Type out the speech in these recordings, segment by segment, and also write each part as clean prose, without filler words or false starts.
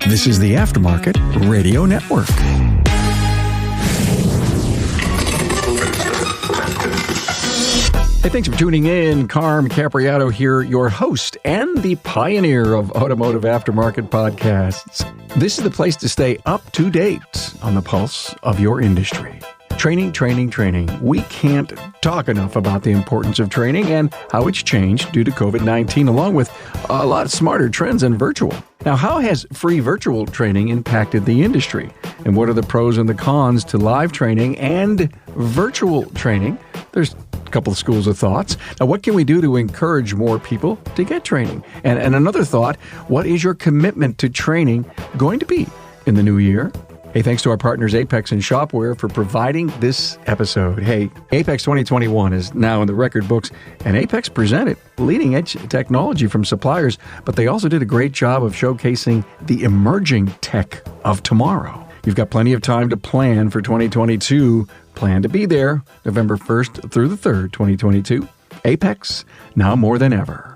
This is the Aftermarket Radio Network. Hey, thanks for tuning in. Carm Capriato here, your host and the pioneer of automotive aftermarket podcasts. This is the place to stay up to date on the pulse of your industry. Training, training, training. We can't talk enough about the importance of training and how it's changed due to COVID-19, along with a lot of smarter trends in virtual. Now, how has free virtual training impacted the industry? And what are the pros and the cons to live training and virtual training? There's a couple of schools of thoughts. Now, what can we do to encourage more people to get training? And another thought, what is your commitment to training going to be in the new year? Hey, thanks to our partners Apex and Shopware for providing this episode. Hey, Apex 2021 is now in the record books, and Apex presented leading-edge technology from suppliers, but they also did a great job of showcasing the emerging tech of tomorrow. You've got plenty of time to plan for 2022. Plan to be there November 1st through the 3rd, 2022. Apex, now more than ever.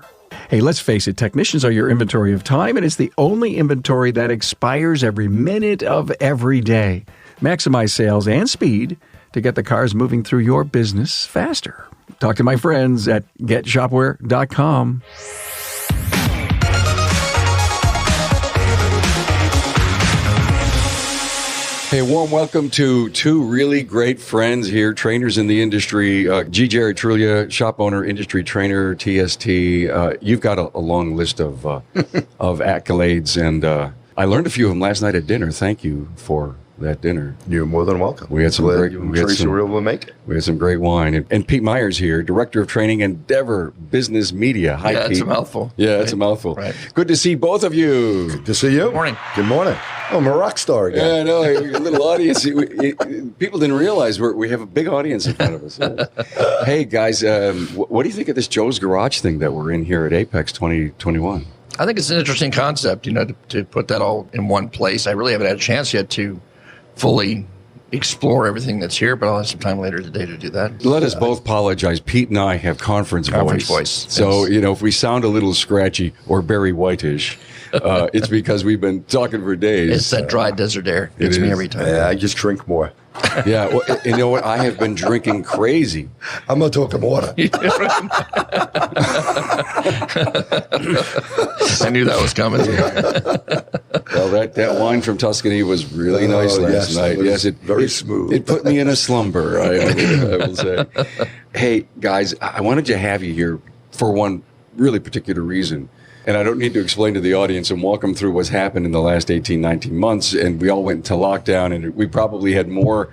Hey, let's face it, technicians are your inventory of time, and it's the only inventory that expires every minute of every day. Maximize sales and speed to get the cars moving through your business faster. Talk to my friends at getshopware.com. Hey, warm welcome to two really great friends here, trainers in the industry. G. Jerry Trulia, shop owner, industry trainer, TST. You've got a long list of accolades, and I learned a few of them last night at dinner. Thank you for that dinner. You're more than welcome. We had some Glad great. you and Tracy were able to make it. We had some great wine, and Pete Myers here, director of training, Endeavor Business Media. Hi, yeah, Pete. it's a mouthful. Yeah, it's a mouthful. Right. Good to see both of you. Good to see you. Good morning. Good morning. Oh, I'm a rock star again. Yeah, I know. A little audience. People didn't realize we have a big audience in front of us. Hey, guys, what do you think of this Joe's Garage thing that we're in here at Apex 2021? I think it's an interesting concept, to put that all in one place. I really haven't had a chance yet to fully explore everything that's here, but I'll have some time later today to do that. Let us both apologize. Pete and I have conference voice. So, yes. If we sound a little scratchy or Barry White-ish, it's because we've been talking for days. It's that dry desert air. Gets me every time. Yeah, I just drink more. Yeah, well, you know what? I have been drinking crazy. I'm not talking water. I knew that was coming. Well, that wine from Tuscany was really nice last night. Yes, very smooth. It put me in a slumber, I will say. Hey, guys, I wanted to have you here for one really particular reason. And I don't need to explain to the audience and walk them through what's happened in the last 18, 19 months. And we all went into lockdown, and we probably had more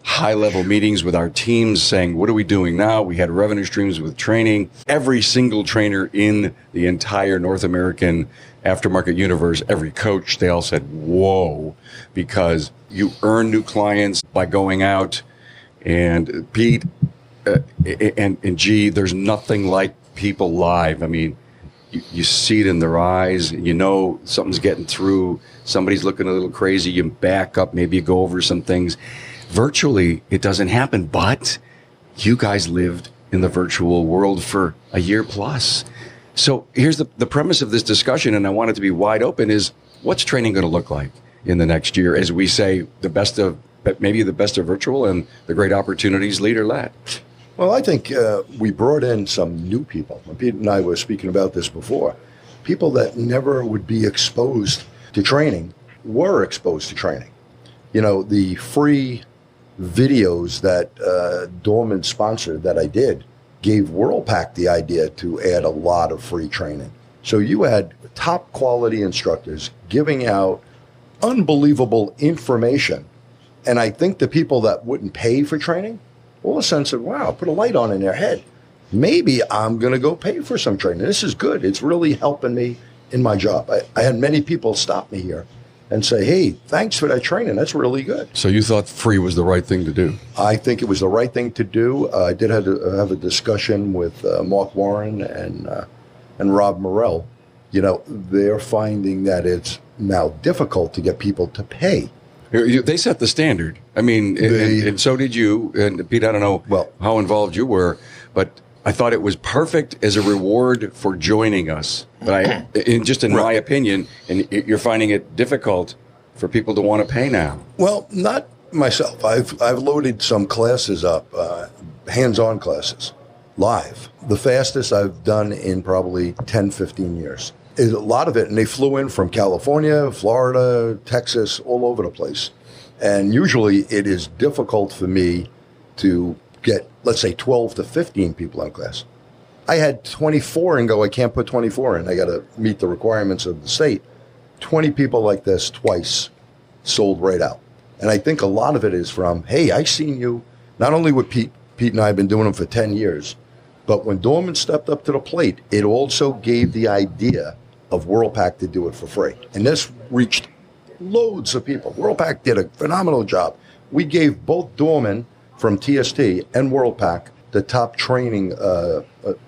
high-level meetings with our teams saying, what are we doing now? We had revenue streams with training. Every single trainer in the entire North American aftermarket universe, every coach, they all said, whoa, because you earn new clients by going out. And Pete and G, there's nothing like people live. I mean, you see it in their eyes. You know something's getting through. Somebody's looking a little crazy. You back up. Maybe you go over some things. Virtually, it doesn't happen. But you guys lived in the virtual world for a year plus. So here's the premise of this discussion, and I want it to be wide open, is what's training going to look like in the next year as we say maybe the best of virtual and the great opportunities lead or lag? Well, I think we brought in some new people. Pete and I were speaking about this before. People that never would be exposed to training were exposed to training. The free videos that Dorman sponsored that I did gave WorldPack the idea to add a lot of free training. So you had top quality instructors giving out unbelievable information. And I think the people that wouldn't pay for training all of a sudden said, wow, put a light on in their head. Maybe I'm going to go pay for some training. This is good. It's really helping me in my job. I had many people stop me here and say, hey, thanks for that training. That's really good. So you thought free was the right thing to do? I think it was the right thing to do. I did have a discussion with Mark Warren and Rob Morrell. They're finding that it's now difficult to get people to pay. They set the standard. I mean, and so did you. And Pete, I don't know how involved you were, but I thought it was perfect as a reward for joining us. But in my opinion, and you're finding it difficult for people to want to pay now. Well, not myself. I've loaded some classes up, hands-on classes, live. The fastest I've done in probably 10, 15 years. A lot of it, and they flew in from California, Florida, Texas, all over the place. And usually it is difficult for me to get, let's say, 12 to 15 people in class. I had 24 and go, I can't put 24 in. I got to meet the requirements of the state. 20 people like this twice sold right out. And I think a lot of it is from, hey, I seen you, not only with Pete and I have been doing them for 10 years, but when Dorman stepped up to the plate, it also gave the idea of WorldPac to do it for free. And this reached loads of people. WorldPac did a phenomenal job. We gave both Dorman from TST and WorldPac the top training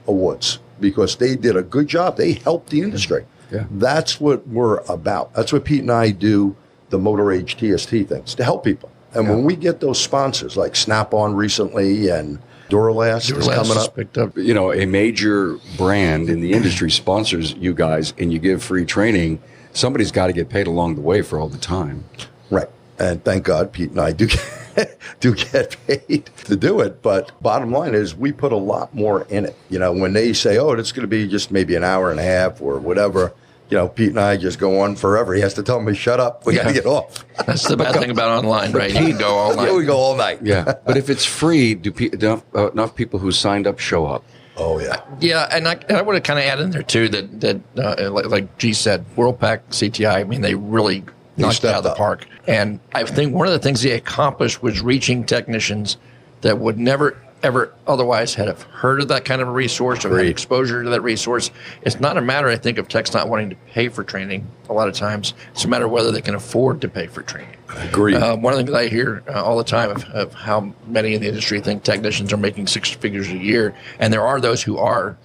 awards because they did a good job. They helped the industry. Yeah. That's what we're about. That's what Pete and I do, the Motor Age TST things, to help people. And when we get those sponsors like Snap-on recently and Duralast is coming up. Picked up. You know, a major brand in the industry sponsors you guys and you give free training, somebody's got to get paid along the way for all the time. Right. And thank God Pete and I do get paid to do it. But bottom line is we put a lot more in it. You know, when they say, oh, it's going to be just maybe an hour and a half or whatever, you know, Pete and I just go on forever. He has to tell me, shut up. We got to get off. That's the bad thing about online, right? You can go all night. Yeah, we go all night. Yeah. But if it's free, do enough people who signed up show up? Oh, yeah. Yeah, and I would have kind of added in there, too, that like G said, WorldPac, CTI, I mean, they really knocked it out of the park. And I think one of the things they accomplished was reaching technicians that would never, ever otherwise have heard of that kind of a resource or had exposure to that resource. It's not a matter, I think, of techs not wanting to pay for training a lot of times. It's a matter of whether they can afford to pay for training. Agreed. One of the things I hear all the time of how many in the industry think technicians are making six figures a year, and there are those who are.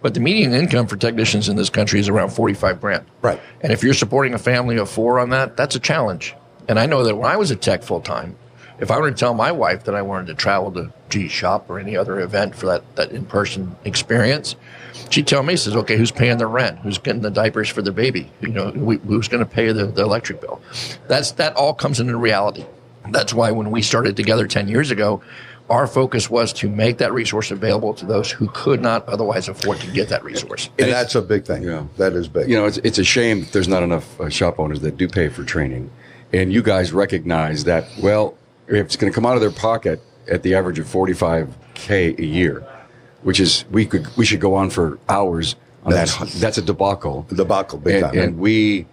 But the median income for technicians in this country is around $45,000. Right. And if you're supporting a family of four on that, that's a challenge. And I know that when I was a tech full time, if I were to tell my wife that I wanted to travel to G's shop or any other event for that in-person experience, she'd tell me, says, okay, who's paying the rent? Who's getting the diapers for the baby? You know, who's going to pay the electric bill? That all comes into reality. That's why when we started together 10 years ago, our focus was to make that resource available to those who could not otherwise afford to get that resource. And that's a big thing. Yeah. That is big. You know, it's a shame that there's not enough shop owners that do pay for training. And you guys recognize that, well, if it's going to come out of their pocket at the average of $45K a year, which is, we should go on for hours on that's a debacle. A debacle, big time. And we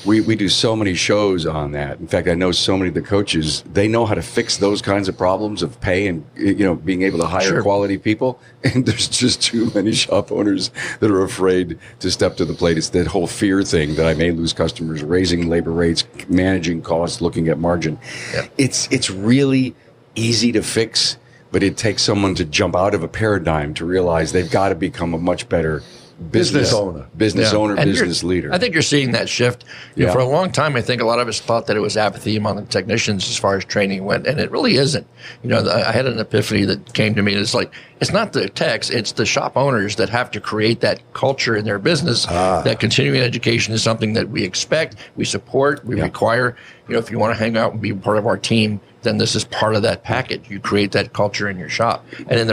do so many shows on that. In fact, I know so many of the coaches, they know how to fix those kinds of problems of pay and, you know, being able to hire quality people. And there's just too many shop owners that are afraid to step to the plate. It's that whole fear thing that I may lose customers, raising labor rates, managing costs, looking at margin. Yeah. It's really easy to fix, but it takes someone to jump out of a paradigm to realize they've got to become a much better business owner, business leader. I think you're seeing that shift. You know, for a long time, I think a lot of us thought that it was apathy among the technicians as far as training went, and it really isn't. You know, I had an epiphany that came to me. It's like, it's not the techs, it's the shop owners that have to create that culture in their business. That continuing education is something that we expect, we support, we require. You know, if you want to hang out and be part of our team, then this is part of that package. You create that culture in your shop. And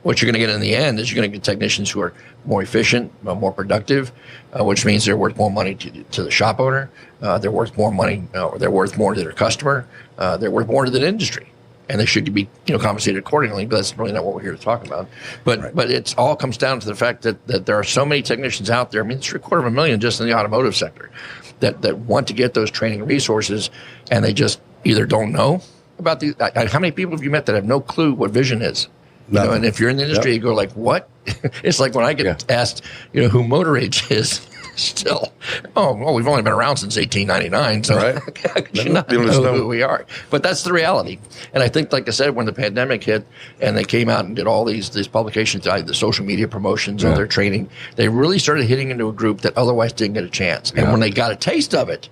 what you're going to get in the end is you're going to get technicians who are more efficient, more productive, which means they're worth more money to the shop owner. They're worth more money. They're worth more to their customer. They're worth more to the industry. And they should be, you know, compensated accordingly, but that's really not what we're here to talk about. But it all comes down to the fact that there are so many technicians out there. I mean, it's 250,000 just in the automotive sector that want to get those training resources, and they just either don't know about these. How many people have you met that have no clue what vision is? You know, and if you're in the industry, you go like, what? It's like when I get asked, you know, who Motor Age is. Still, we've only been around since 1899, so you not know who we are. But that's the reality. And I think, like I said, when the pandemic hit and they came out and did all these publications, the social media promotions of their training, they really started hitting into a group that otherwise didn't get a chance. And when they got a taste of it,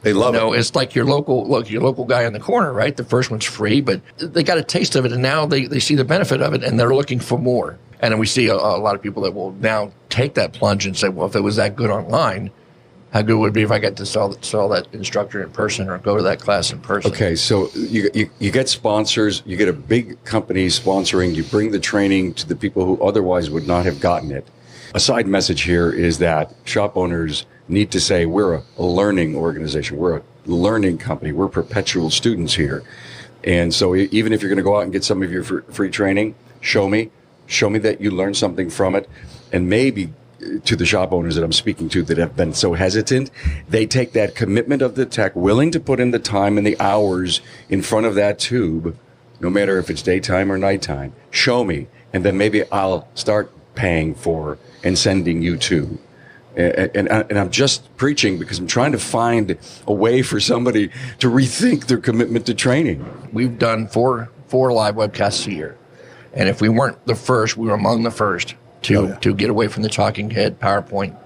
they love it. It's like your local guy in the corner, right? The first one's free, but they got a taste of it, and now they see the benefit of it, and they're looking for more. And then we see a lot of people that will now take that plunge and say, well, if it was that good online, how good would it be if I got to saw that instructor in person or go to that class in person? Okay, so you get sponsors, you get a big company sponsoring, you bring the training to the people who otherwise would not have gotten it. A side message here is that shop owners need to say, we're a learning organization, we're a learning company, we're perpetual students here. And so even if you're going to go out and get some of your free training, show me that you learned something from it. And maybe to the shop owners that I'm speaking to that have been so hesitant, they take that commitment of the tech, willing to put in the time and the hours in front of that tube, no matter if it's daytime or nighttime. Show me, and then maybe I'll start paying for and sending you to. And I'm just preaching because I'm trying to find a way for somebody to rethink their commitment to training. We've done four live webcasts a year. And if we weren't the first, we were among the first to get away from the talking head PowerPoint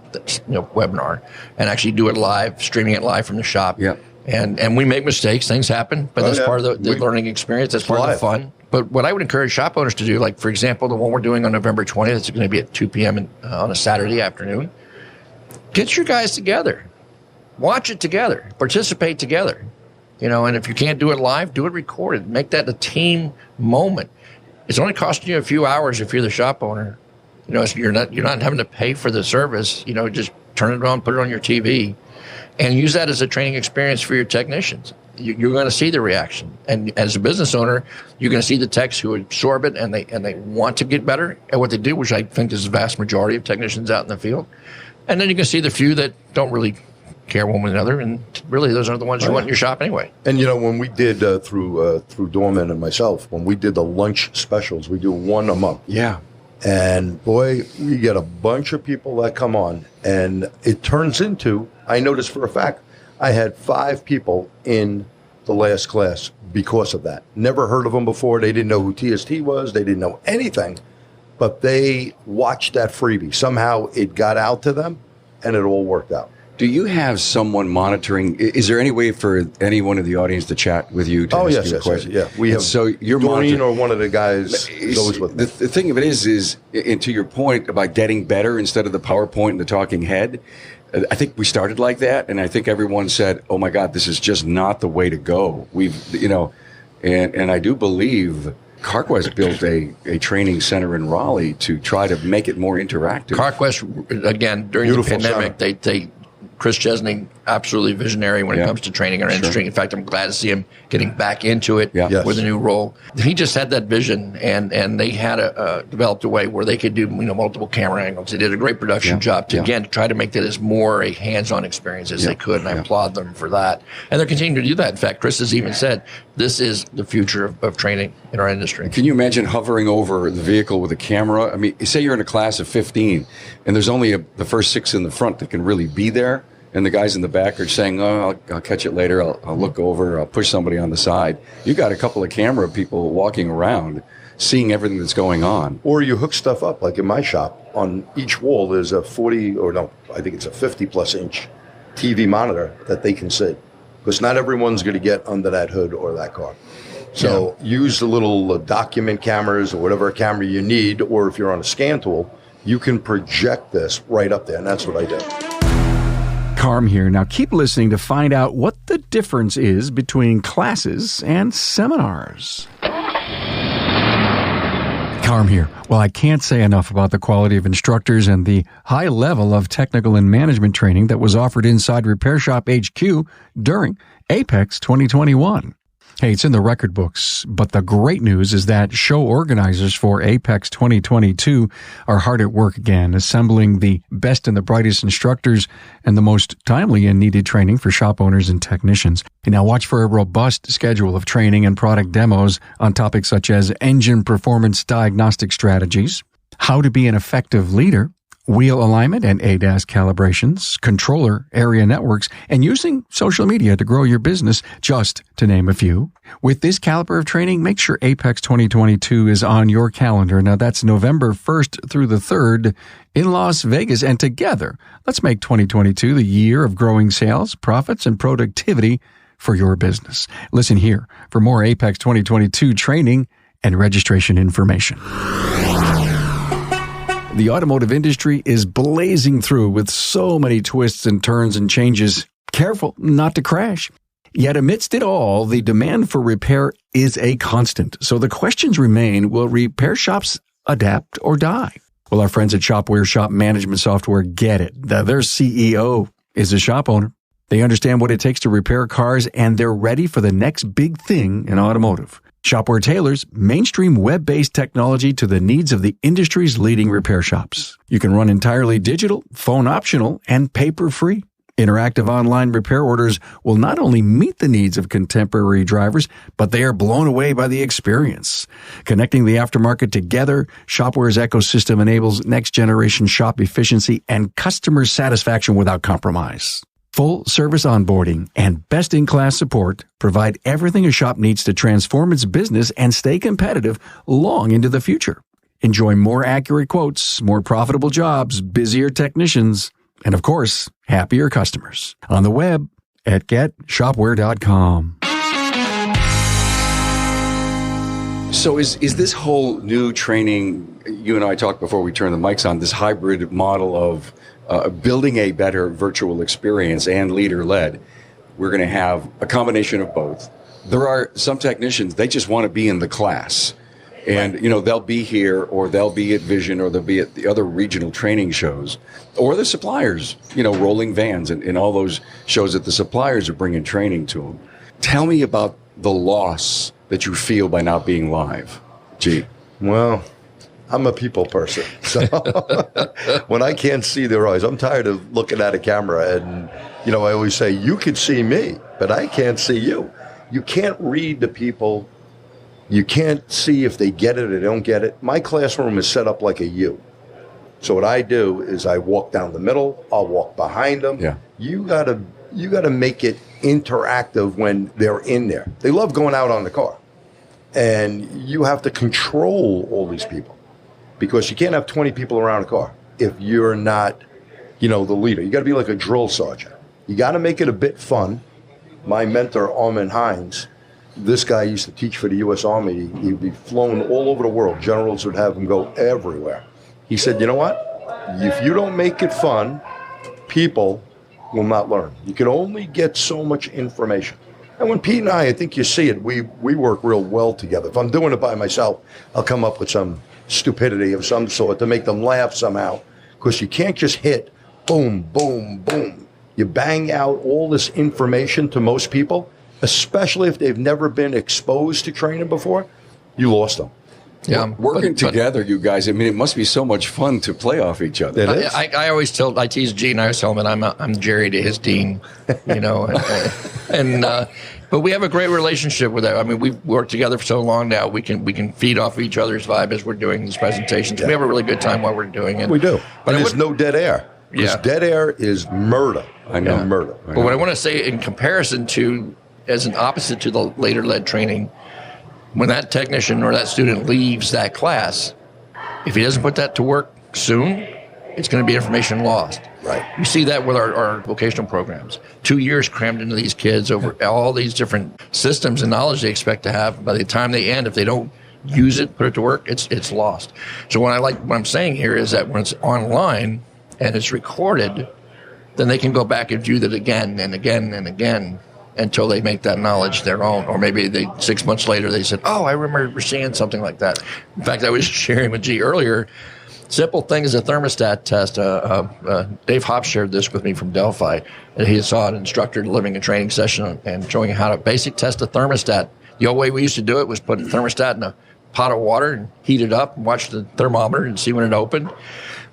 webinar and actually do it live, streaming it live from the shop. Yeah. And we make mistakes. Things happen, but that's part of the learning experience. That's part of the fun. But what I would encourage shop owners to do, like, for example, the one we're doing on November 20th, it's going to be at 2 p.m. On a Saturday afternoon. Get your guys together. Watch it together. Participate together. And if you can't do it live, do it recorded. Make that a team moment. It's only costing you a few hours if you're the shop owner. You're not having to pay for the service. Just turn it on, put it on your TV, and use that as a training experience for your technicians. You're going to see the reaction, and as a business owner, you're going to see the techs who absorb it and they want to get better at what they do, which I think is the vast majority of technicians out in the field. And then you can see the few that don't really care one with another, and really those are the ones you want in your shop anyway. And when we did through Dorman and myself, when we did the lunch specials, we do one a month. Yeah. And boy, we get a bunch of people that come on, and it turns into, I noticed for a fact, I had 5 people in the last class because of that. Never heard of them before. They didn't know who TST was. They didn't know anything, but they watched that freebie. Somehow it got out to them, and it all worked out. Do you have someone monitoring? Is there any way for anyone in the audience to chat with you? To ask you a question? Yes. We have. So you're Doreen or one of the guys is always with me. The thing of it is, and to your point about getting better instead of the PowerPoint and the talking head, I think we started like that, and I think everyone said, "Oh my God, this is just not the way to go." And I do believe CarQuest built a training center in Raleigh to try to make it more interactive. CarQuest, again, during the pandemic, they Chris Chesney, absolutely visionary when it comes to training our industry. In fact, I'm glad to see him getting back into it with a new role. He just had that vision, and they had developed a way where they could do multiple camera angles. They did a great production job to try to make that as more a hands-on experience as they could, and I applaud them for that. And they're continuing to do that. In fact, Chris has even said this is the future of training in our industry. Can you imagine hovering over the vehicle with a camera? I mean, say you're in a class of 15, and there's only the first 6 in the front that can really be there. And the guys in the back are saying, "Oh, I'll catch it later. I'll look over. I'll push somebody on the side." You got a couple of camera people walking around, seeing everything that's going on. Or you hook stuff up, like in my shop. On each wall, there's a 50-plus inch TV monitor that they can see, because not everyone's going to get under that hood or that car. So use the little document cameras or whatever camera you need, or if you're on a scan tool, you can project this right up there, and that's what I did. Carm here. Now keep listening to find out what the difference is between classes and seminars. Carm here. Well, I can't say enough about the quality of instructors and the high level of technical and management training that was offered inside Repair Shop HQ during Apex 2021. Hey, it's in the record books, but the great news is that show organizers for Apex 2022 are hard at work again, assembling the best and the brightest instructors and the most timely and needed training for shop owners and technicians. And now watch for a robust schedule of training and product demos on topics such as engine performance diagnostic strategies, how to be an effective leader, wheel alignment and ADAS calibrations, controller area networks, and using social media to grow your business, just to name a few. With this caliber of training, make sure Apex 2022 is on your calendar. Now, that's November 1st through the 3rd in Las Vegas. And together, let's make 2022 the year of growing sales, profits, and productivity for your business. Listen here for more Apex 2022 training and registration information. The automotive industry is blazing through with so many twists and turns and changes. Careful not to crash. Yet amidst it all, the demand for repair is a constant. So the questions remain, will repair shops adapt or die? Well, our friends at Shopware Shop Management Software get it. Their CEO is a shop owner. They understand what it takes to repair cars, and they're ready for the next big thing in automotive. Shopware tailors mainstream web-based technology to the needs of the industry's leading repair shops. You can run entirely digital, phone optional, and paper-free. Interactive online repair orders will not only meet the needs of contemporary drivers, but they are blown away by the experience. Connecting the aftermarket together, Shopware's ecosystem enables next-generation shop efficiency and customer satisfaction without compromise. Full service onboarding and best-in-class support provide everything a shop needs to transform its business and stay competitive long into the future. Enjoy more accurate quotes, more profitable jobs, busier technicians, and of course, happier customers. On the web at getshopware.com. So is this whole new training, you and I talked before we turned the mics on, this hybrid model of building a better virtual experience and leader-led, we're going to have a combination of both. There are some technicians, they just want to be in the class. And, they'll be here, or they'll be at Vision, or they'll be at the other regional training shows, or the suppliers, rolling vans and all those shows that the suppliers are bringing training to them. Tell me about the loss that you feel by not being live. Gee. Well, I'm a people person. So when I can't see their eyes, I'm tired of looking at a camera. And, I always say, you could see me, but I can't see you. You can't read the people. You can't see if they get it or they don't get it. My classroom is set up like a U. So what I do is I walk down the middle. I'll walk behind them. Yeah. You gotta make it interactive when they're in there. They love going out on the car. And you have to control all these people, because you can't have 20 people around a car if you're not, the leader. You got to be like a drill sergeant. You got to make it a bit fun. My mentor, Armin Hines, this guy used to teach for the U.S. Army. He'd be flown all over the world. Generals would have him go everywhere. He said, you know what? If you don't make it fun, people will not learn. You can only get so much information. And when Pete and I think you see it, we work real well together. If I'm doing it by myself, I'll come up with some stupidity of some sort to make them laugh somehow, because you can't just hit boom, boom, boom. You bang out all this information to most people, especially if they've never been exposed to training before. You lost them. Yeah, working together, you guys. I mean, it must be so much fun to play off each other. It is. I always tease Gene. I always tell him that I'm Jerry to his Dean. But we have a great relationship with that. I mean, we've worked together for so long now. We can feed off each other's vibe as we're doing these presentations. Yeah. We have a really good time while we're doing it. We do. But there's no dead air. Because dead air is murder. I know. Murder. But what I want to say in comparison to, as an opposite to the later-led training, when that technician or that student leaves that class, if he doesn't put that to work soon, it's going to be information lost. Right. You see that with our vocational programs. 2 years crammed into these kids over all these different systems and knowledge they expect to have. By the time they end, if they don't use it, put it to work, it's lost. So what I'm saying here is that when it's online and it's recorded, then they can go back and view that again and again and again until they make that knowledge their own. Or maybe 6 months later they said, oh, I remember seeing something like that. In fact, I was sharing with G earlier, simple thing is a thermostat test. Dave Hopp shared this with me from Delphi. And he saw an instructor delivering a training session and showing how to basic test a thermostat. The old way we used to do it was put a thermostat in a pot of water and heat it up and watch the thermometer and see when it opened.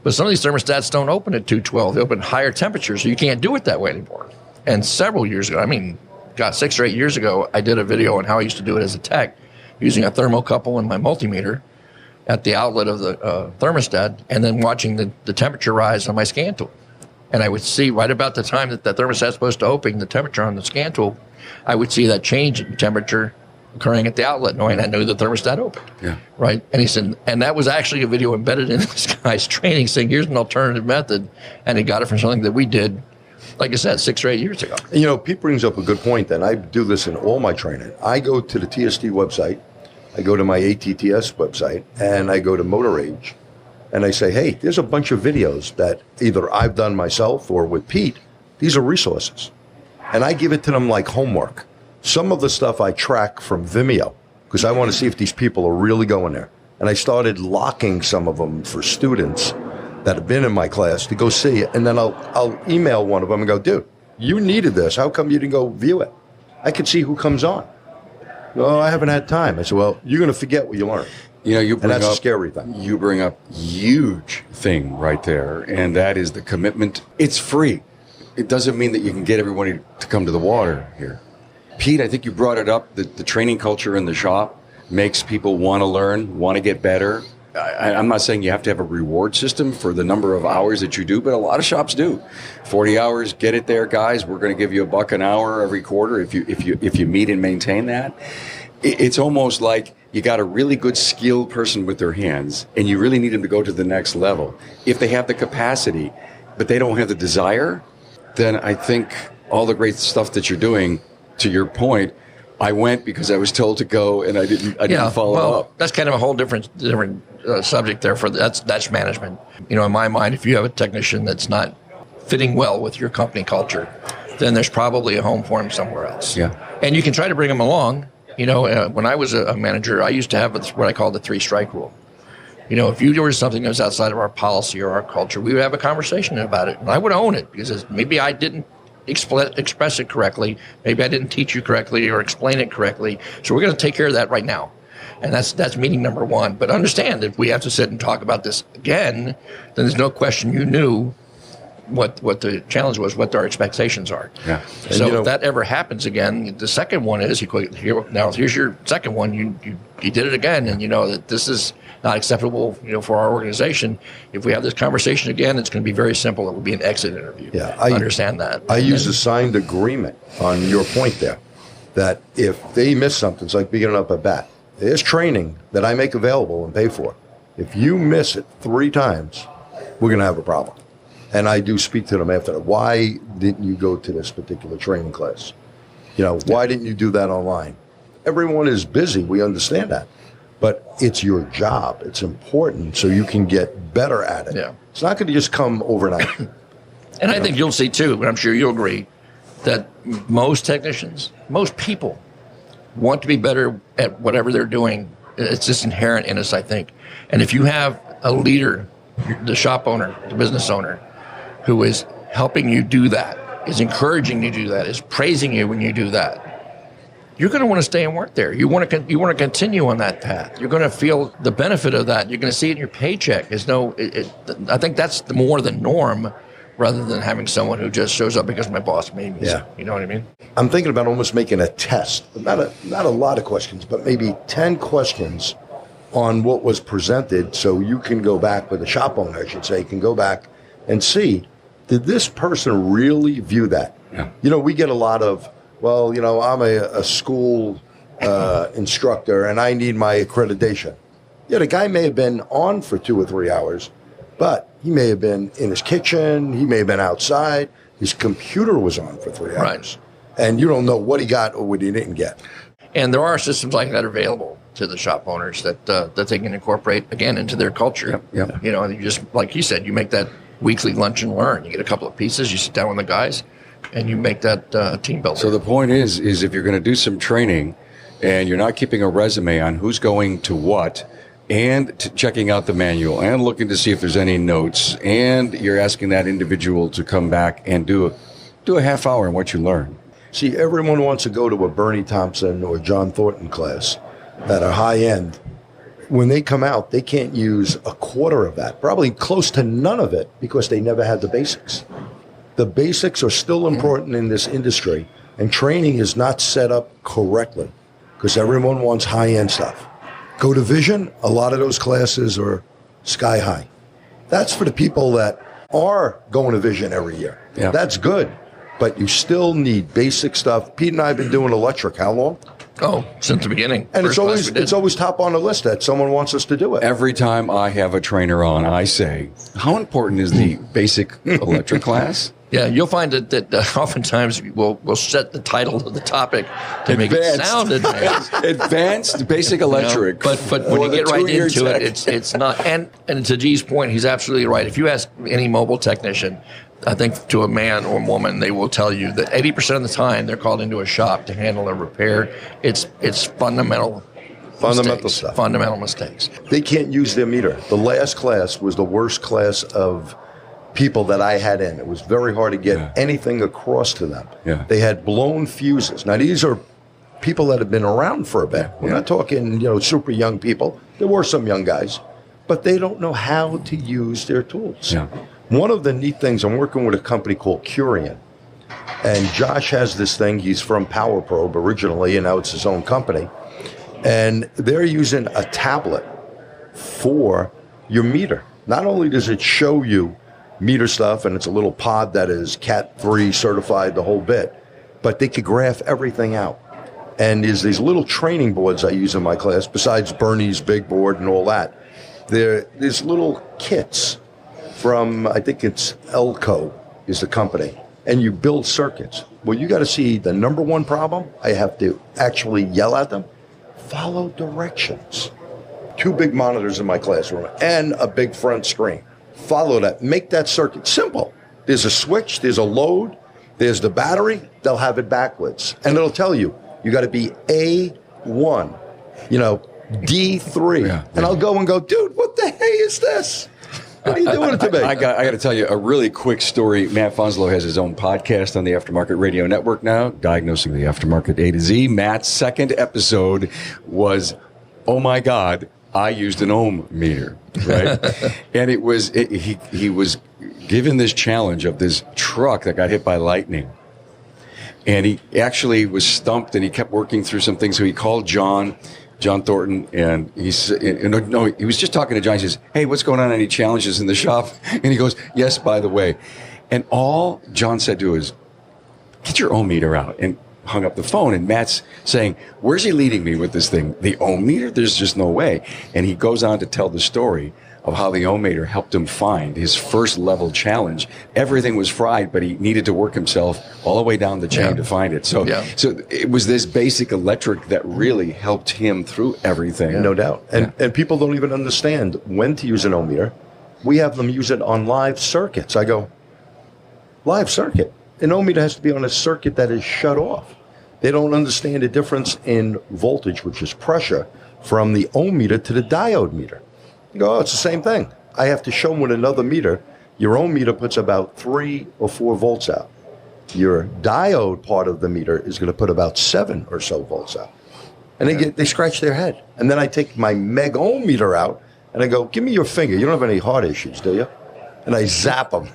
But some of these thermostats don't open at 212. They open at higher temperatures, so you can't do it that way anymore. And several years ago, 6 or 8 years ago, I did a video on how I used to do it as a tech, using a thermocouple and my multimeter at the outlet of the thermostat, and then watching the temperature rise on my scan tool. And I would see right about the time that the thermostat's supposed to open, the temperature on the scan tool, I would see that change in temperature occurring at the outlet, knowing I knew the thermostat opened. Yeah. Right? And he said, and that was actually a video embedded in this guy's training saying, here's an alternative method. And he got it from something that we did, like I said, 6 or 8 years ago. Pete brings up a good point then. I do this in all my training. I go to the TST website, I go to my ATTS website, and I go to Motor Age, and I say, hey, there's a bunch of videos that either I've done myself or with Pete. These are resources. And I give it to them like homework. Some of the stuff I track from Vimeo because I want to see if these people are really going there. And I started locking some of them for students that have been in my class to go see it. And then I'll email one of them and go, dude, you needed this. How come you didn't go view it? I could see who comes on. Oh, I haven't had time. I said, well, you're going to forget what you learned. You bring and that's up, a scary thing. You bring up huge thing right there, and that is the commitment. It's free. It doesn't mean that you can get everybody to come to the water here. Pete, I think you brought it up, that the training culture in the shop makes people want to learn, want to get better. I'm not saying you have to have a reward system for the number of hours that you do, but a lot of shops do. 40 hours, get it there, guys. We're going to give you $1 an hour every quarter if you meet and maintain that. It's almost like you got a really good skilled person with their hands, and you really need them to go to the next level. If they have the capacity, but they don't have the desire, then I think all the great stuff that you're doing, to your point, I went because I was told to go, and I didn't follow up. That's kind of a whole different subject there. That's management. In my mind, if you have a technician that's not fitting well with your company culture, then there's probably a home for him somewhere else. Yeah, and you can try to bring him along. When I was a manager, I used to have what I call the 3-strike rule. If you were something that was outside of our policy or our culture, we would have a conversation about it, and I would own it because maybe I didn't express it correctly. Maybe I didn't teach you correctly or explain it correctly. So we're going to take care of that right now. And that's meeting number one. But understand, if we have to sit and talk about this again, then there's no question you knew what the challenge was, what our expectations are. Yeah. So if that ever happens again, the second one is, here's your second one. You did it again, and you know that this is not acceptable, for our organization. If we have this conversation again, it's going to be very simple. It will be an exit interview. Yeah, I understand that. I use a signed agreement on your point there, that if they miss something, it's like beginning up a bat. There's training that I make available and pay for. If you miss it 3 times, we're going to have a problem. And I do speak to them after that. Why didn't you go to this particular training class? Why didn't you do that online? Everyone is busy. We understand that. But it's your job. It's important so you can get better at it. Yeah. It's not going to just come overnight. And I think you'll see, too, and I'm sure you'll agree, that most technicians, most people want to be better at whatever they're doing. It's just inherent in us, I think. And if you have a leader, the shop owner, the business owner, who is helping you do that, is encouraging you to do that, is praising you when you do that, you're going to want to stay and work there. You want to continue on that path. You're going to feel the benefit of that. You're going to see it in your paycheck. I think that's more the norm, rather than having someone who just shows up because my boss made me. Yeah. You know what I mean? I'm thinking about almost making a test. Not a lot of questions, but maybe 10 questions on what was presented, so you can go back, with the shop owner, I should say, can go back and see, did this person really view that? Yeah. We get a lot of, I'm a school instructor and I need my accreditation. Yeah, the guy may have been on for 2 or 3 hours, but he may have been in his kitchen, he may have been outside, his computer was on for 3 hours. Right. And you don't know what he got or what he didn't get. And there are systems like that available to the shop owners that they can incorporate, again, into their culture. Yep. You just, like you said, you make that weekly lunch and learn. You get a couple of pieces, you sit down with the guys, and you make that team builder. So the point is if you're going to do some training and you're not keeping a resume on who's going to what, and checking out the manual and looking to see if there's any notes, and you're asking that individual to come back and do a half hour on what you learn. See, everyone wants to go to a Bernie Thompson or John Thornton class that are high end. When they come out, they can't use a quarter of that, probably close to none of it, because they never had the basics. The basics are still important in this industry, and training is not set up correctly because everyone wants high-end stuff. Go to Vision, a lot of those classes are sky high. That's for the people that are going to Vision every year. Yeah. That's good, but you still need basic stuff. Pete and I have been doing electric how long? Oh, since the beginning. And it's always top on the list that someone wants us to do it. Every time I have a trainer on, I say, how important is the basic electric class? Yeah, you'll find that oftentimes we'll set the title of the topic to make it sound advanced. Advanced basic electric. But when you get right into it, it's not. And to G's point, he's absolutely right. If you ask any mobile technician, I think to a man or woman, they will tell you that 80% of the time they're called into a shop to handle a repair. It's fundamental stuff. Fundamental mistakes. They can't use their meter. The last class was the worst class of people that I had in. It was very hard to get anything across to them. Yeah. They had blown fuses. Now, these are people that have been around for a bit. We're not talking, super young people. There were some young guys, but they don't know how to use their tools. Yeah. One of the neat things, I'm working with a company called Curian, and Josh has this thing. He's from Power Probe originally, and now it's his own company. And they're using a tablet for your meter. Not only does it show you meter stuff, and it's a little pod that is Cat 3 certified, the whole bit, but they could graph everything out. And there's these little training boards I use in my class, besides Bernie's big board and all that. There's little kits from, I think it's Elco is the company, and you build circuits. Well, you got to see the number one problem. I have to actually yell at them. Follow directions. 2 big monitors in my classroom and a big front screen. Follow that. Make that circuit simple. There's a switch. There's a load. There's the battery. They'll have it backwards. And it'll tell you, you got to be A1, D3. Yeah. And I'll go, dude, what the hey is this? What are you doing to me? I got to tell you a really quick story. Matt Fonslow has his own podcast on the Aftermarket Radio Network now, Diagnosing the Aftermarket A to Z. Matt's second episode was, oh my God, I used an ohm meter, right? And he was given this challenge of this truck that got hit by lightning. And he actually was stumped, and he kept working through some things. So he called John Thornton, and he was just talking to John. He says, hey, what's going on? Any challenges in the shop? And he goes, yes, by the way. And all John said to him is, get your ohm meter out, and hung up the phone. And Matt's saying, where's he leading me with this thing? The ohm meter? There's just no way. And he goes on to tell the story of how the ohm meter helped him find his first level challenge. Everything was fried, but he needed to work himself all the way down the chain to find it. So it was this basic electric that really helped him through everything. Yeah. No doubt. And people don't even understand when to use an ohm meter. We have them use it on live circuits. I go, live circuit? An ohm meter has to be on a circuit that is shut off. They don't understand the difference in voltage, which is pressure, from the ohm meter to the diode meter. You go, it's the same thing. I have to show them with another meter. Your ohm meter puts about 3 or 4 volts out. Your diode part of the meter is going to put about 7 or so volts out. And they scratch their head. And then I take my meg ohm meter out, and I go, give me your finger. You don't have any heart issues, do you? And I zap them.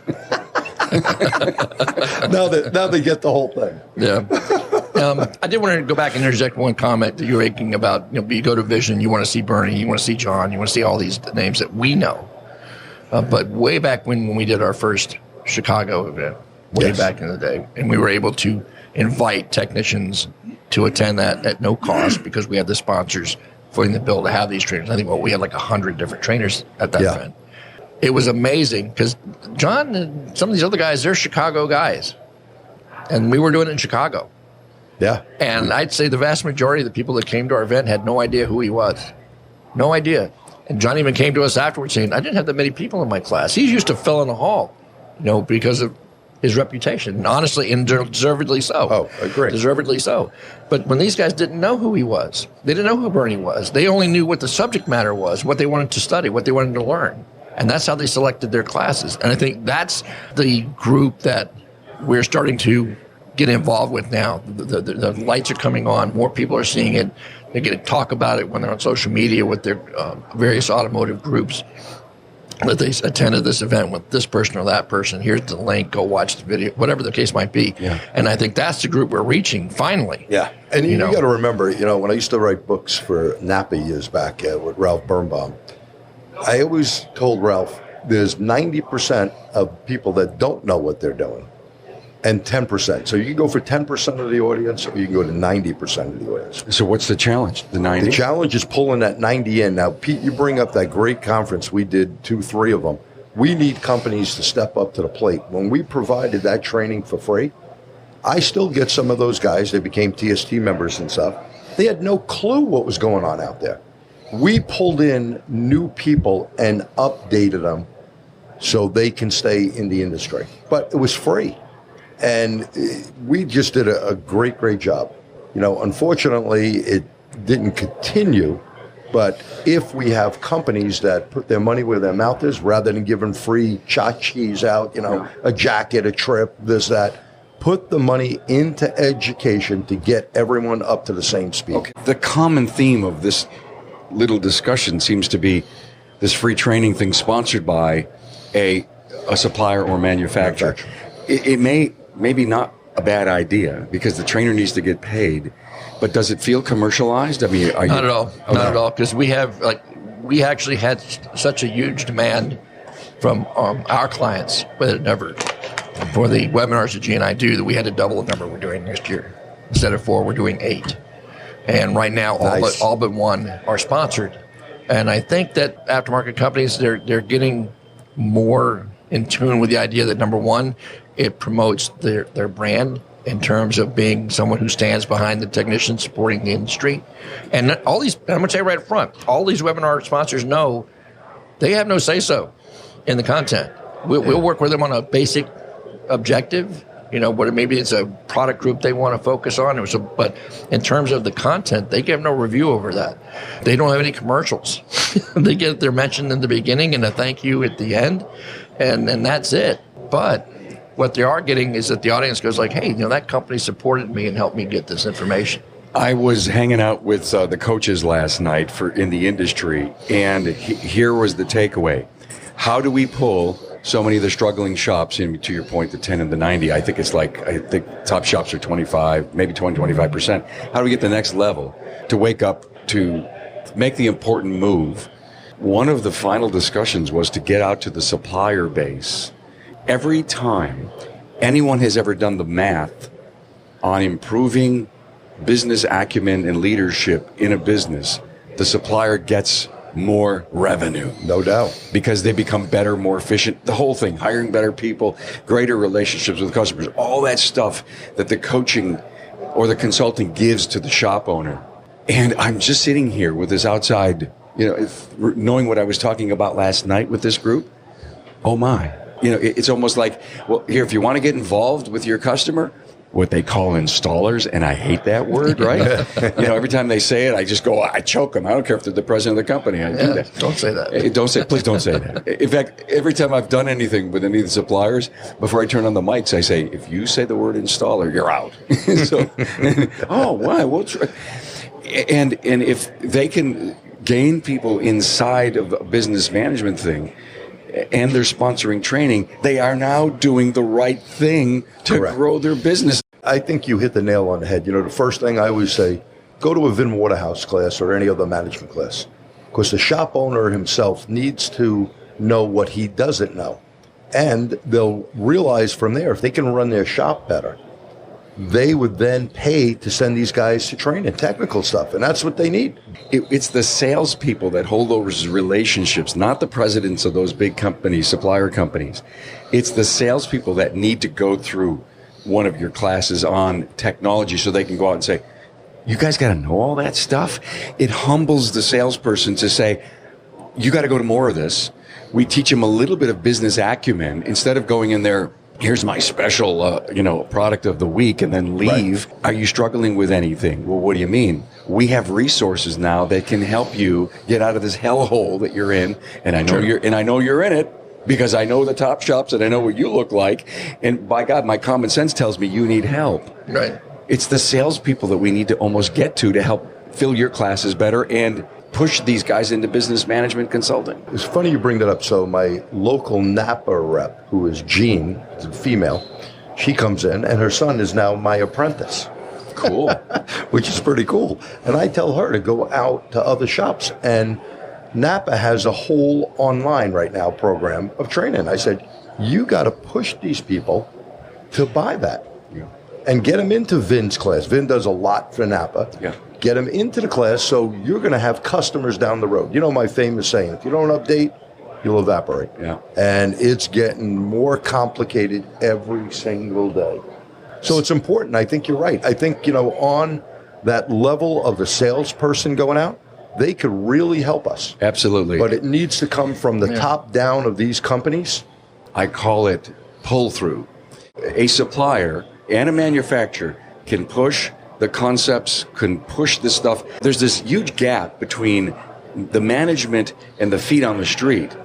Now they get the whole thing. Yeah. I did want to go back and interject one comment that you were making about, you go to Vision, you want to see Bernie, you want to see John, you want to see all these names that we know. But way back when we did our first Chicago event, way back in the day, and we were able to invite technicians to attend that at no cost because we had the sponsors footing the bill to have these trainers. I think we had like 100 different trainers at that event. It was amazing because John and some of these other guys, they're Chicago guys. And we were doing it in Chicago. Yeah. And I'd say the vast majority of the people that came to our event had no idea who he was. No idea. And John even came to us afterwards saying, I didn't have that many people in my class. He's used to fill in a hall, because of his reputation. And honestly, and deservedly so. Oh, agree. Deservedly so. But when these guys didn't know who he was, they didn't know who Bernie was. They only knew what the subject matter was, what they wanted to study, what they wanted to learn. And that's how they selected their classes. And I think that's the group that we're starting to get involved with now. The lights are coming on. More people are seeing it. They get to talk about it when they're on social media with their various automotive groups that they attended this event with this person or that person. Here's the link. Go watch the video, whatever the case might be. Yeah. And I think that's the group we're reaching finally. Yeah. And you got to remember, when I used to write books for Napa years back with Ralph Birnbaum, I always told Ralph, there's 90% of people that don't know what they're doing and 10%. So you can go for 10% of the audience or you can go to 90% of the audience. So what's the challenge? The 90? The challenge is pulling that 90 in. Now, Pete, you bring up that great conference. We did 2-3 of them. We need companies to step up to the plate. When we provided that training for free, I still get some of those guys. They became TST members and stuff. They had no clue what was going on out there. We pulled in new people and updated them so they can stay in the industry. But it was free. And we just did a great, great job. Unfortunately, it didn't continue. But if we have companies that put their money where their mouth is, rather than giving free tchotchkes out, a jacket, a trip, this, that, put the money into education to get everyone up to the same speed. Okay. The common theme of this little discussion seems to be this free training thing sponsored by a supplier or manufacturer. It maybe not a bad idea because the trainer needs to get paid, but does it feel commercialized? I mean, not at all. Not at all, because we actually had such a huge demand from our clients, but it never. For the webinars that G and I do, that we had to double the number we're doing next year. Instead of 4, we're doing 8. And right now, all but 1 are sponsored. And I think that aftermarket companies, they're getting more in tune with the idea that, number one, it promotes their brand in terms of being someone who stands behind the technician supporting the industry. And all these, I'm going to say right up front, all these webinar sponsors know they have no say-so in the content. We'll work with them on a basic objective, but maybe it's a product group they want to focus on. But in terms of the content, they give no review over that. They don't have any commercials. They get their mention in the beginning and a thank you at the end, and that's it. But what they are getting is that the audience goes like, hey, that company supported me and helped me get this information. I was hanging out with the coaches last night in the industry, and here was the takeaway. How do we pull so many of the struggling shops, and to your point, the 10 and the 90, I think top shops are 25, maybe 25%. How do we get the next level to wake up to make the important move? One of the final discussions was to get out to the supplier base. Every time anyone has ever done the math on improving business acumen and leadership in a business, the supplier gets more revenue. No doubt. Because they become better, more efficient. The whole thing, hiring better people, greater relationships with customers, all that stuff that the coaching or the consulting gives to the shop owner. And I'm just sitting here with this outside, knowing what I was talking about last night with this group. Oh my. It's almost like, well, here, if you want to get involved with your customer, what they call installers, and I hate that word, right? Every time they say it, I just go, I choke them. I don't care if they're the president of the company. I do that. Don't say that. Please don't say that. In fact, every time I've done anything with any of the suppliers, before I turn on the mics, I say, if you say the word installer, you're out. Oh, why? And if they can gain people inside of a business management thing, and they're sponsoring training, they are now doing the right thing to grow their business. I think you hit the nail on the head. The first thing I always say, go to a Vin Waterhouse class or any other management class, because the shop owner himself needs to know what he doesn't know. And they'll realize from there, if they can run their shop better, they would then pay to send these guys to train in technical stuff, and that's what they need. It's the salespeople that hold those relationships, not the presidents of those big companies, supplier companies. It's the salespeople that need to go through one of your classes on technology so they can go out and say, you guys got to know all that stuff? It humbles the salesperson to say, you got to go to more of this. We teach them a little bit of business acumen instead of going in there, here's my special, product of the week, and then leave. Right. Are you struggling with anything? Well, what do you mean? We have resources now that can help you get out of this hellhole that you're in, and I know you're in it because I know the top shops and I know what you look like, and by God, my common sense tells me you need help. Right. It's the salespeople that we need to almost get to help fill your classes better and push these guys into business management consulting. It's funny you bring that up. So my local Napa rep, who is Jean, is a female, she comes in, and her son is now my apprentice. Cool. Which is pretty cool. And I tell her to go out to other shops. And Napa has a whole online right now program of training. I said, you got to push these people to buy that. Yeah. And get them into Vin's class. Vin does a lot for Napa. Yeah. Get them into the class so you're going to have customers down the road. My famous saying, if you don't update, you'll evaporate. Yeah. And it's getting more complicated every single day. So it's important. I think you're right. I think, on that level of the salesperson going out, they could really help us. Absolutely. But it needs to come from the top down of these companies. I call it pull-through. A supplier and a manufacturer can push the concepts, can push this stuff. There's this huge gap between the management and the feet on the street,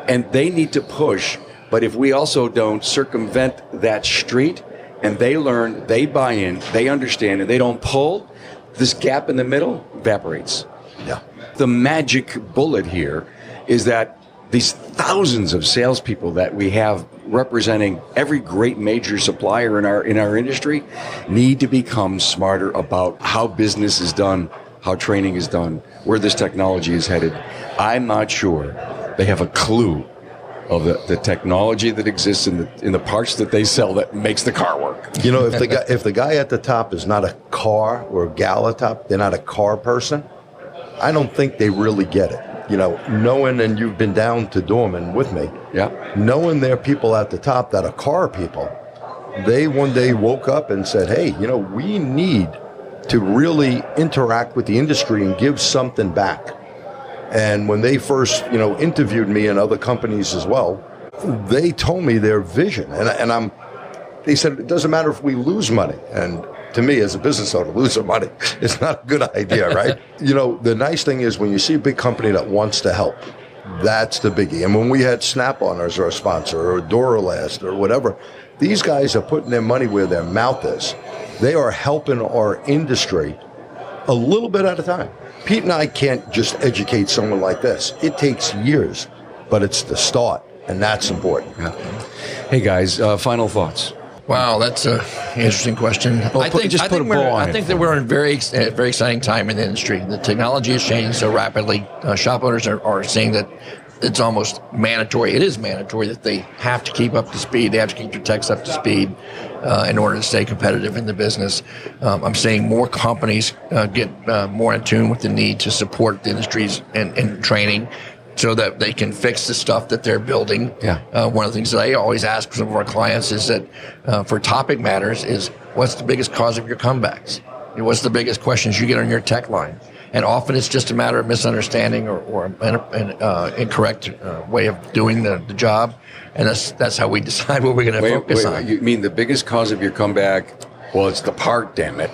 and they need to push. But if we also don't circumvent that street, and they learn, they buy in, they understand, and they don't pull, this gap in the middle evaporates. Yeah. The magic bullet here is that these thousands of salespeople that we have representing every great major supplier in our industry need to become smarter about how business is done, how training is done, where this technology is headed. I'm not sure they have a clue of the technology that exists in the parts that they sell that makes the car work. If the guy at the top is not a car or a gal at top, they're not a car person, I don't think they really get it. Knowing, and you've been down to Dorman with me, knowing there are people at the top that are car people, they one day woke up and said, hey, we need to really interact with the industry and give something back. And when they first, interviewed me and other companies as well, they told me their vision. And they said, it doesn't matter if we lose money. And to me, as a business owner, losing money is not a good idea, right? The nice thing is when you see a big company that wants to help, that's the biggie. And when we had Snap-on as our sponsor, or Duralast, or whatever, these guys are putting their money where their mouth is. They are helping our industry a little bit at a time. Pete and I can't just educate someone like this. It takes years, but it's the start, and that's important. Yeah. Hey, guys, final thoughts. Wow, that's an interesting question. I think that we're in a very exciting time in the industry. The technology is changing so rapidly. Shop owners are seeing that it's almost mandatory. It is mandatory that they have to keep up to speed. They have to keep their techs up to speed in order to stay competitive in the business. I'm seeing more companies get more in tune with the need to support the industries and training, so that they can fix the stuff that they're building. Yeah. One of the things that I always ask some of our clients is that for topic matters is, what's the biggest cause of your comebacks? What's the biggest questions you get on your tech line? And often it's just a matter of misunderstanding or an incorrect way of doing the job. And that's how we decide what we're going to focus on. You mean the biggest cause of your comeback? Well, it's the part, damn it.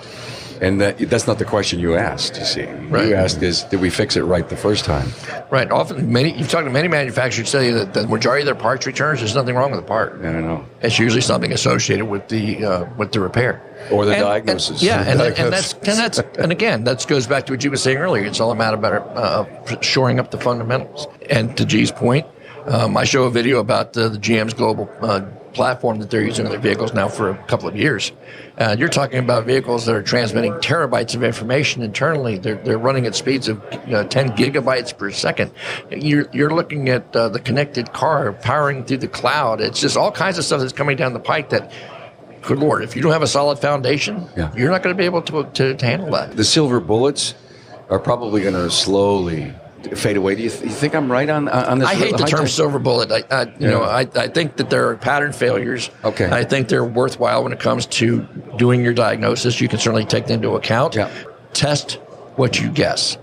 And that's not the question you asked, you see. Right. You asked is, did we fix it right the first time? Right. Often, you've talked to many manufacturers tell you that the majority of their parts returns, there's nothing wrong with the part. I don't know. It's usually something associated with the repair. Or the diagnosis. And again, that goes back to what you were saying earlier. It's all a matter about shoring up the fundamentals. And to G's point, I show a video about the GM's global platform that they're using in their vehicles now for a couple of years. You're talking about vehicles that are transmitting terabytes of information internally. They're running at speeds of 10 gigabytes per second. You're looking at the connected car powering through the cloud. It's just all kinds of stuff that's coming down the pike that, good Lord, if you don't have a solid foundation, you're not going to be able to handle that. The silver bullets are probably going to slowly fade away. Do you think I'm right on this? I hate the term silver bullet. I think that there are pattern failures. Okay. I think they're worthwhile when it comes to doing your diagnosis. You can certainly take them into account. Yeah. Test what you guess.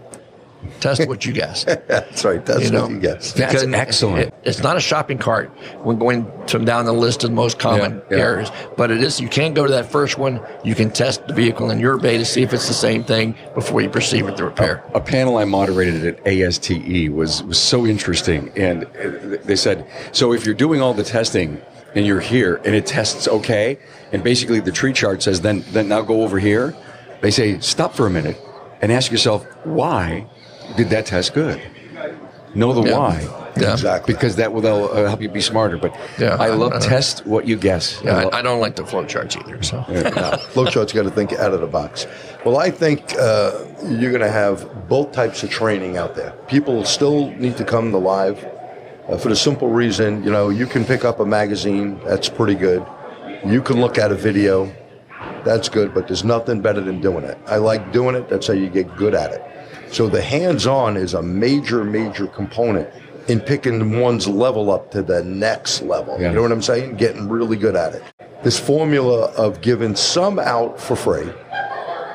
Test what you guess. That's right. That's what you guess. That's excellent. It's not a shopping cart when going down the list of the most common errors, but it is. You can't go to that first one. You can test the vehicle in your bay to see if it's the same thing before you proceed with the repair. A panel I moderated at ASTE was so interesting, and they said, so if you're doing all the testing and you're here and it tests okay, and basically the tree chart says then now go over here, they say stop for a minute and ask yourself, why did that test good? Know the why. Yeah. Exactly. Because that will help you be smarter. But I love test what you guess. Yeah, I don't like the flow charts either. So Flowchart's got to think out of the box. Well, I think you're going to have both types of training out there. People still need to come to live for the simple reason, you can pick up a magazine. That's pretty good. You can look at a video. That's good, but there's nothing better than doing it. I like doing it. That's how you get good at it. So the hands-on is a major, major component in picking one's level up to the next level. Yeah. You know what I'm saying? Getting really good at it. This formula of giving some out for free,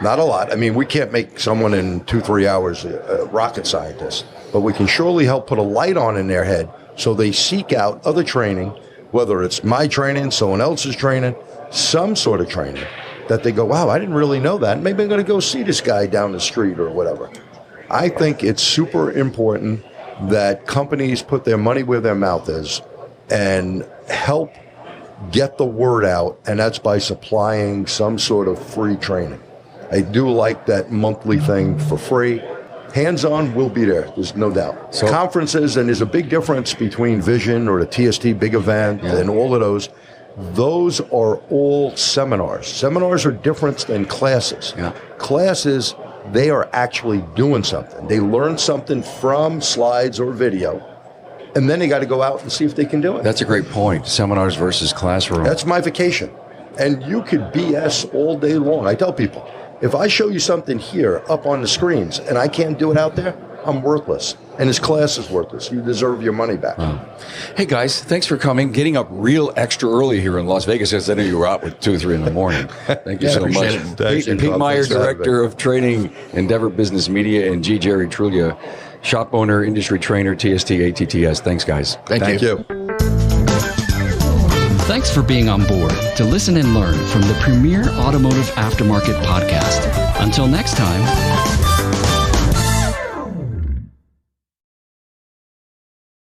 not a lot. I mean, we can't make someone in 2-3 hours a rocket scientist, but we can surely help put a light on in their head so they seek out other training, whether it's my training, someone else's training, some sort of training, that they go, wow, I didn't really know that. Maybe I'm going to go see this guy down the street or whatever. I think it's super important that companies put their money where their mouth is and help get the word out, and that's by supplying some sort of free training. I do like that monthly thing for free. Hands-on will be there, there's no doubt. So, conferences, and there's a big difference between Vision or the TST big event and all of those. Those are all seminars. Seminars are different than classes. Yeah. Classes, they are actually doing something. They learn something from slides or video, and then they got to go out and see if they can do it. That's a great point. Seminars versus classroom. That's my vacation. And you could BS all day long. I tell people, if I show you something here up on the screens and I can't do it out there, I'm worthless. And this class is worthless. You deserve your money back. Wow. Hey, guys, thanks for coming. Getting up real extra early here in Las Vegas, as I know you were out with 2 or 3 in the morning. Thank you so much. Pete Meyer, Director of Training, Endeavor Business Media, and G. Jerry Truglia, shop owner, industry trainer, TST, ATTS. Thanks, guys. Thank you. Thanks for being on board to listen and learn from the premier automotive aftermarket podcast. Until next time.